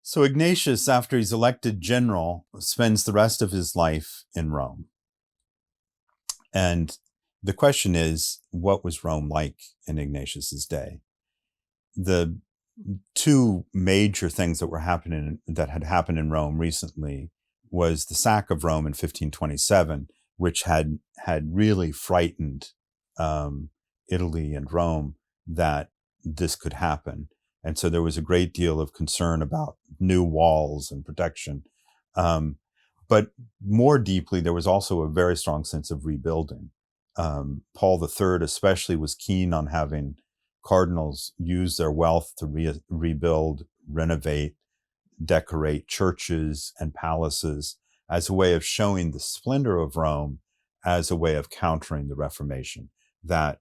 So Ignatius, after he's elected general, spends the rest of his life in Rome. And the question is, what was Rome like in Ignatius's day? The two major things that had happened in Rome recently was the sack of Rome in 1527, which had really frightened Italy and Rome that this could happen. And so there was a great deal of concern about new walls and protection. But more deeply, there was also a very strong sense of rebuilding. Paul III especially was keen on having cardinals use their wealth to rebuild, renovate, decorate churches and palaces as a way of showing the splendor of Rome, as a way of countering the Reformation, that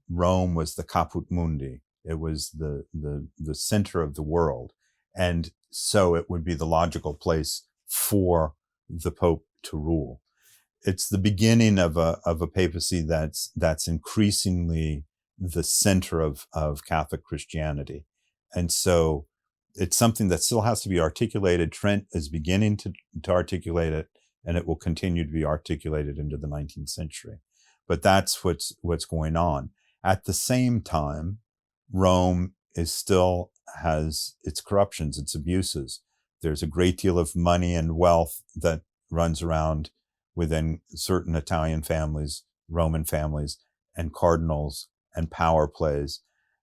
Rome was the caput mundi. It was the center of the world. And so it would be the logical place for the Pope to rule. It's the beginning of a papacy that's increasingly the center of Catholic Christianity. And so it's something that still has to be articulated. Trent is beginning to articulate it, and it will continue to be articulated into the 19th century. But that's what's going on. At the same time, Rome still has its corruptions, its abuses. There's a great deal of money and wealth that runs around within certain Italian families, Roman families, and cardinals, and power plays.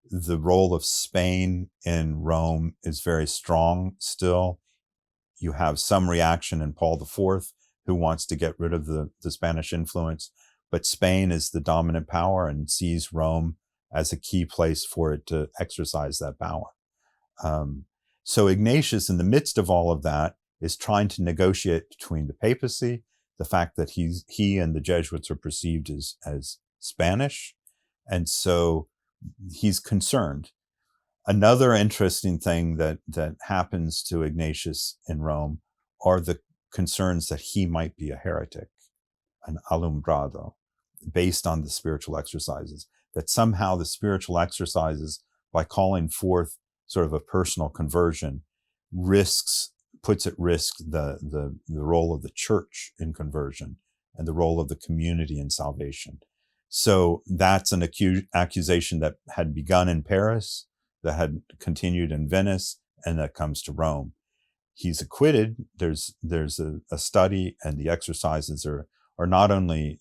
The role of Spain in Rome is very strong still. You have some reaction in Paul IV, who wants to get rid of the Spanish influence, but Spain is the dominant power and sees Rome as a key place for it to exercise that power. So Ignatius, in the midst of all of that, is trying to negotiate between the papacy, the fact that he and the Jesuits are perceived as Spanish, and so he's concerned. Another interesting thing that happens to Ignatius in Rome are the concerns that he might be a heretic, an alumbrado, based on the spiritual exercises, that somehow the spiritual exercises, by calling forth sort of a personal conversion, puts at risk the role of the church in conversion and the role of the community in salvation. So that's an accusation that had begun in Paris, that had continued in Venice, and that comes to Rome. He's acquitted. There's a study, and the exercises are not only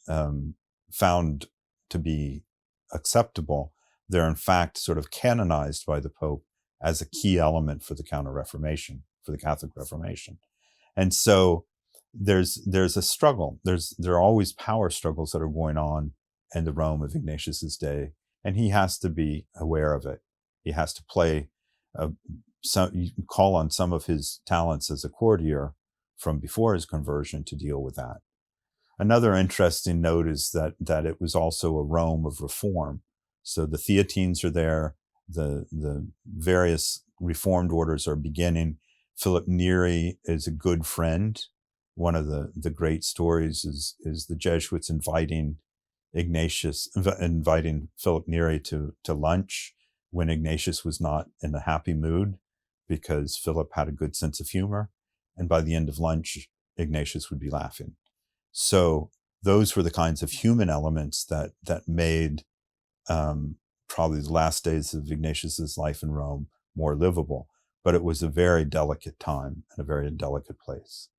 found to be acceptable, they're in fact sort of canonized by the Pope as a key element for the Counter-Reformation, for the Catholic Reformation. And so there's a struggle. There are always power struggles that are going on in the Rome of Ignatius's day, and he has to be aware of it. He has to call on some of his talents as a courtier from before his conversion to deal with that. Another interesting note is that it was also a Rome of reform. So the Theatines are there, the various reformed orders are beginning. Philip Neri is a good friend. One of the great stories is the Jesuits inviting Philip Neri to lunch when Ignatius was not in a happy mood, because Philip had a good sense of humor. And by the end of lunch, Ignatius would be laughing. So those were the kinds of human elements that made probably the last days of Ignatius's life in Rome more livable. But it was a very delicate time and a very delicate place.